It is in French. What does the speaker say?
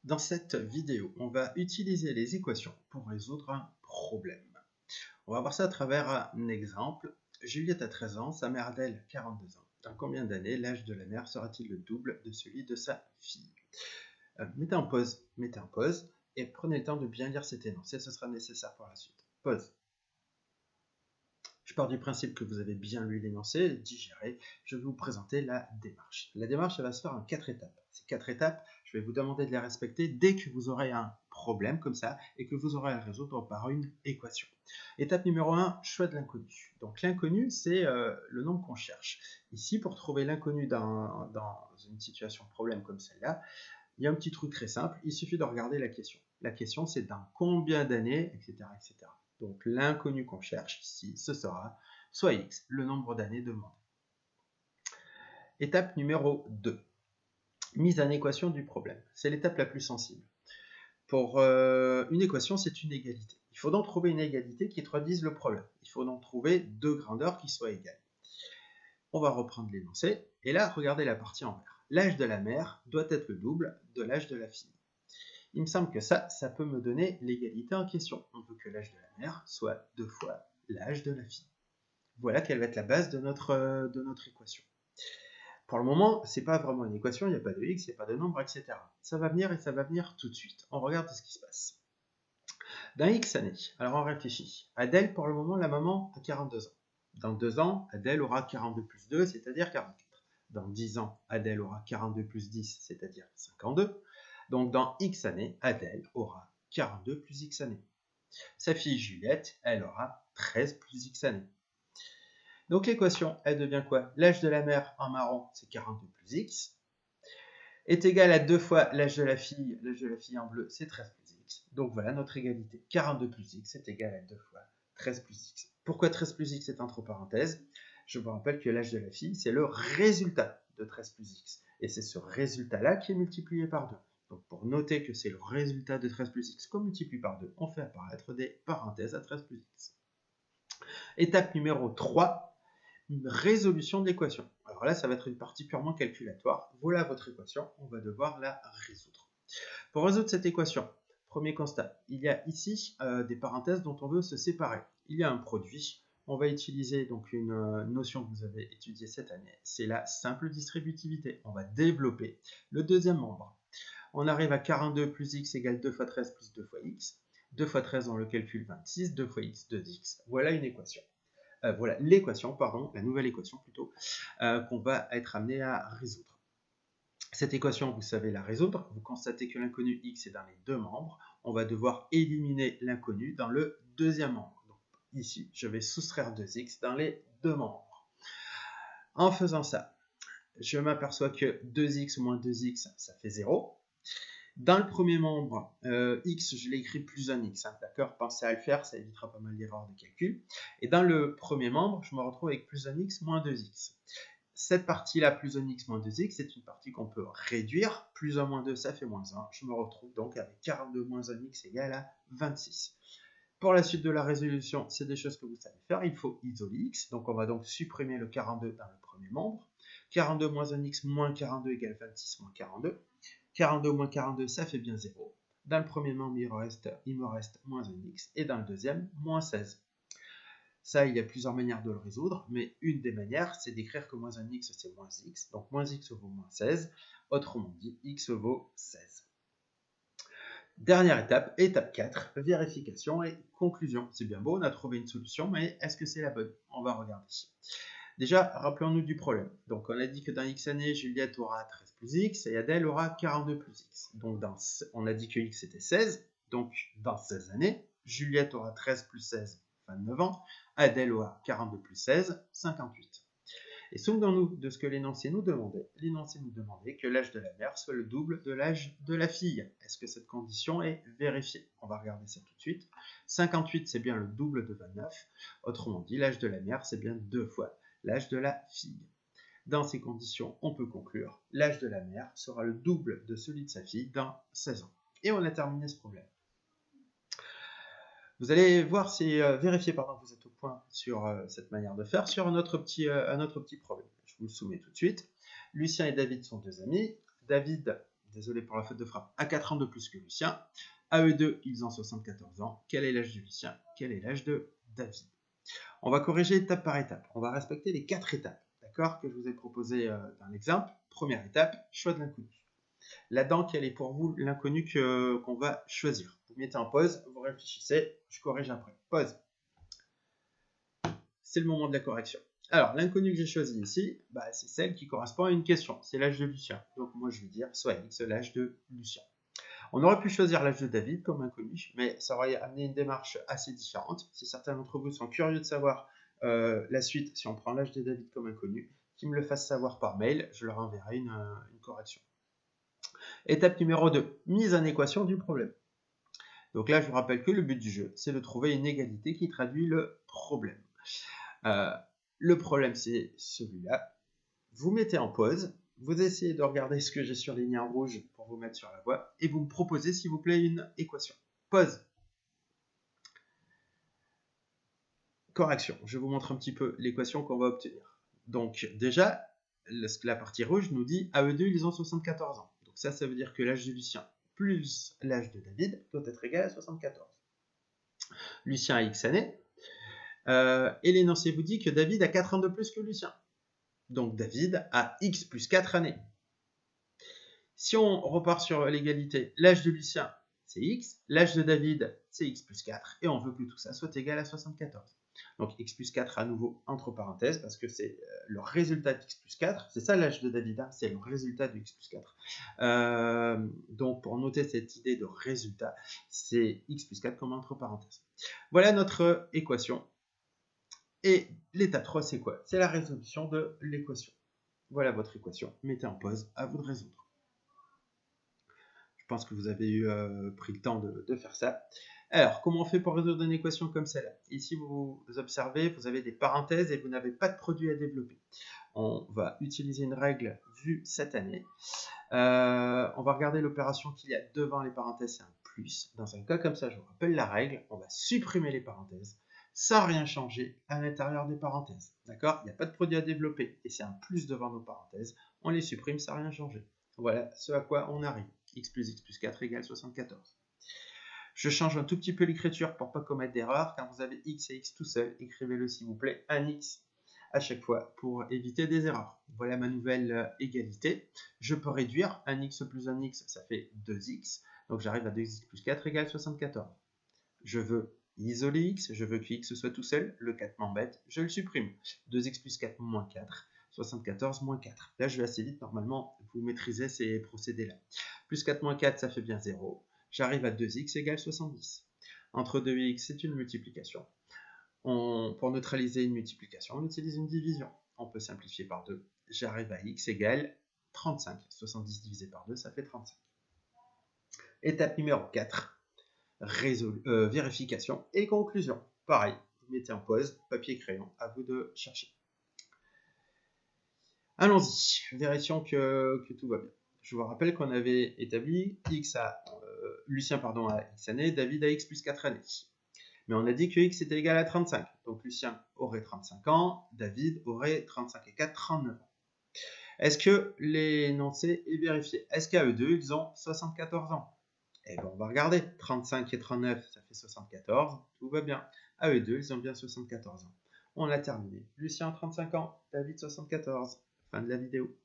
Dans cette vidéo, on va utiliser les équations pour résoudre un problème. On va voir ça à travers un exemple. Juliette a 13 ans, sa mère Adèle 42 ans. Dans combien d'années l'âge de la mère sera-t-il le double de celui de sa fille? Mettez en pause et prenez le temps de bien lire cet énoncé, ce sera nécessaire pour la suite. Pause. Je pars du principe que vous avez bien lu l'énoncé, digéré. Je vais vous présenter la démarche. La démarche, elle va se faire en 4 étapes. Ces 4 étapes, je vais vous demander de les respecter dès que vous aurez un problème comme ça et que vous aurez à le résoudre par une équation. Étape numéro 1, choix de l'inconnu. Donc l'inconnu, c'est le nombre qu'on cherche. Ici, pour trouver l'inconnu dans une situation de problème comme celle-là, il y a un petit truc très simple, il suffit de regarder la question. La question, c'est dans combien d'années, etc., etc. Donc l'inconnu qu'on cherche ici, ce sera soit x, le nombre d'années demandées. Étape numéro 2. Mise en équation du problème. C'est l'étape la plus sensible. Pour une équation, c'est une égalité. Il faut donc trouver une égalité qui traduise le problème. Il faut donc trouver deux grandeurs qui soient égales. On va reprendre l'énoncé. Et là, regardez la partie en vert. L'âge de la mère doit être le double de l'âge de la fille. Il me semble que ça peut me donner l'égalité en question. On veut que l'âge de la mère soit 2 fois l'âge de la fille. Voilà quelle va être la base de notre équation. Pour le moment, ce n'est pas vraiment une équation, il n'y a pas de x, il n'y a pas de nombre, etc. Ça va venir et ça va venir tout de suite. On regarde ce qui se passe. Dans x années, alors on réfléchit. Adèle, pour le moment, la maman a 42 ans. Dans 2 ans, Adèle aura 42 plus 2, c'est-à-dire 44. Dans 10 ans, Adèle aura 42 plus 10, c'est-à-dire 52. Donc dans x années, Adèle aura 42 plus x années. Sa fille Juliette, elle aura 13 plus x années. Donc l'équation, elle devient quoi? L'âge de la mère en marron, c'est 42 plus x, est égal à 2 fois l'âge de la fille en bleu, c'est 13 plus x. Donc voilà notre égalité. 42 plus x est égal à 2 fois 13 plus x. Pourquoi 13 plus x est entre parenthèses? Je vous rappelle que l'âge de la fille, c'est le résultat de 13 plus x. Et c'est ce résultat-là qui est multiplié par 2. Donc pour noter que c'est le résultat de 13 plus x qu'on multiplie par 2, on fait apparaître des parenthèses à 13 plus x. Étape numéro 3, une résolution de l'équation. Alors là, ça va être une partie purement calculatoire. Voilà votre équation, on va devoir la résoudre. Pour résoudre cette équation, premier constat, il y a ici des parenthèses dont on veut se séparer. Il y a un produit. On va utiliser donc une notion que vous avez étudiée cette année, c'est la simple distributivité. On va développer le deuxième membre. On arrive à 42 plus x égale 2 fois 13 plus 2 fois x. 2 fois 13, on le calcule 26, 2 fois x, 2x. Voilà une équation. Voilà l'équation, la nouvelle équation plutôt, qu'on va être amené à résoudre. Cette équation, vous savez la résoudre. Vous constatez que l'inconnu x est dans les deux membres. On va devoir éliminer l'inconnu dans le deuxième membre. Donc, ici, je vais soustraire 2x dans les deux membres. En faisant ça, je m'aperçois que 2x moins 2x, ça fait 0. Dans le premier membre, x, je l'ai écrit plus 1x, hein, d'accord? Pensez à le faire, ça évitera pas mal d'erreurs de calcul. Et dans le premier membre, je me retrouve avec plus 1x moins 2x. Cette partie-là, plus 1x moins 2x, c'est une partie qu'on peut réduire. Plus 1 moins 2, ça fait moins 1. Je me retrouve donc avec 42 moins 1x égale à 26. Pour la suite de la résolution, c'est des choses que vous savez faire. Il faut isoler x. Donc on va donc supprimer le 42 dans le premier membre. 42 moins 1x moins 42 égale 26 moins 42. 42 moins 42, ça fait bien 0. Dans le premier membre, il me reste moins 1x. Et dans le deuxième, moins 16. Ça, il y a plusieurs manières de le résoudre, mais une des manières, c'est d'écrire que moins 1x, c'est moins x. Donc moins x vaut moins 16. Autrement dit, x vaut 16. Dernière étape, étape 4, vérification et conclusion. C'est bien beau, on a trouvé une solution, mais est-ce que c'est la bonne? On va regarder. Déjà, rappelons-nous du problème. Donc, on a dit que dans x années, Juliette aura 13 plus x et Adèle aura 42 plus x. Donc, on a dit que x était 16. Donc, dans 16 années, Juliette aura 13 plus 16, 29 ans. Adèle aura 42 plus 16, 58. Et souvenons-nous de ce que l'énoncé nous demandait. L'énoncé nous demandait que l'âge de la mère soit le double de l'âge de la fille. Est-ce que cette condition est vérifiée? On va regarder ça tout de suite. 58, c'est bien le double de 29. Autrement dit, l'âge de la mère, c'est bien 2 fois l'âge de la fille. Dans ces conditions, on peut conclure l'âge de la mère sera le double de celui de sa fille dans 16 ans. Et on a terminé ce problème. Vous allez voir, vérifier que vous êtes au point sur cette manière de faire, sur un autre petit problème. Je vous le soumets tout de suite. Lucien et David sont deux amis. David désolé pour la faute de frappe, a 4 ans de plus que Lucien. À eux deux, ils ont 74 ans. Quel est l'âge de Lucien? Quel est l'âge de David? On va corriger étape par étape. On va respecter les 4 étapes, d'accord, que je vous ai proposé dans l'exemple. Première étape, choix de l'inconnu. Là-dedans, quel est pour vous l'inconnu qu'on va choisir? Vous mettez en pause, vous réfléchissez, je corrige après. Pause. C'est le moment de la correction. Alors, l'inconnu que j'ai choisi ici, c'est celle qui correspond à une question. C'est l'âge de Lucien. Donc, moi, je vais dire soit X, l'âge de Lucien. On aurait pu choisir l'âge de David comme inconnu, mais ça aurait amené une démarche assez différente. Si certains d'entre vous sont curieux de savoir la suite, si on prend l'âge de David comme inconnu, qu'ils me le fassent savoir par mail, je leur enverrai une correction. Étape numéro 2, mise en équation du problème. Donc là, je vous rappelle que le but du jeu, c'est de trouver une égalité qui traduit le problème. Le problème, c'est celui-là. Vous mettez en pause, vous essayez de regarder ce que j'ai surligné en rouge pour vous mettre sur la voie, et vous me proposez, s'il vous plaît, une équation. Pause. Correction. Je vous montre un petit peu l'équation qu'on va obtenir. Donc déjà, la partie rouge nous dit à eux deux, ils ont 74 ans. Donc ça veut dire que l'âge de Lucien plus l'âge de David doit être égal à 74. Lucien a X années. Et l'énoncé vous dit que David a 4 ans de plus que Lucien. Donc David a X plus 4 années. Si on repart sur l'égalité, l'âge de Lucien, c'est X, l'âge de David, c'est X plus 4, et on veut que tout ça soit égal à 74. Donc X plus 4 à nouveau entre parenthèses, parce que c'est le résultat d'X plus 4, c'est ça l'âge de David, hein, c'est le résultat de X plus 4. Donc pour noter cette idée de résultat, c'est X plus 4 comme entre parenthèses. Voilà notre équation. Et l'étape 3, c'est quoi? C'est la résolution de l'équation. Voilà votre équation. Mettez en pause, à vous de résoudre. Je pense que vous avez pris le temps de faire ça. Alors, comment on fait pour résoudre une équation comme celle-là? Ici, vous observez, vous avez des parenthèses et vous n'avez pas de produit à développer. On va utiliser une règle vue cette année. On va regarder l'opération qu'il y a devant les parenthèses, c'est un plus. Dans un cas comme ça, je vous rappelle la règle, on va supprimer les parenthèses sans rien changer à l'intérieur des parenthèses. D'accord? Il n'y a pas de produit à développer et c'est un plus devant nos parenthèses. On les supprime sans rien changer. Voilà ce à quoi on arrive. X plus 4 égale 74. Je change un tout petit peu l'écriture pour ne pas commettre d'erreur. Quand vous avez X et X tout seul, écrivez-le s'il vous plaît, un X à chaque fois pour éviter des erreurs. Voilà ma nouvelle égalité. Je peux réduire, un X plus un X, ça fait 2X. Donc j'arrive à 2X plus 4 égale 74. Je veux isoler X, je veux que X soit tout seul, le 4 m'embête, je le supprime. 2X plus 4 moins 4. 74 moins 4. Là, je vais assez vite. Normalement, vous maîtrisez ces procédés-là. Plus 4 moins 4, ça fait bien 0. J'arrive à 2x égale 70. Entre 2 et x, c'est une multiplication. Pour neutraliser une multiplication, on utilise une division. On peut simplifier par 2. J'arrive à x égale 35. 70 divisé par 2, ça fait 35. Étape numéro 4. Vérification et conclusion. Pareil, vous mettez en pause, papier et crayon, à vous de chercher. Allons-y, vérifions que tout va bien. Je vous rappelle qu'on avait établi Lucien a X années, David a X plus 4 années. Mais on a dit que X était égal à 35. Donc Lucien aurait 35 ans, David aurait 35 et 4, 39 ans. Est-ce que l'énoncé est vérifié? Est-ce qu'à eux deux, ils ont 74 ans? Eh bien, on va regarder. 35 et 39, ça fait 74. Tout va bien. À eux deux, ils ont bien 74 ans. On a terminé. Lucien 35 ans, David 74. Fin de la vidéo.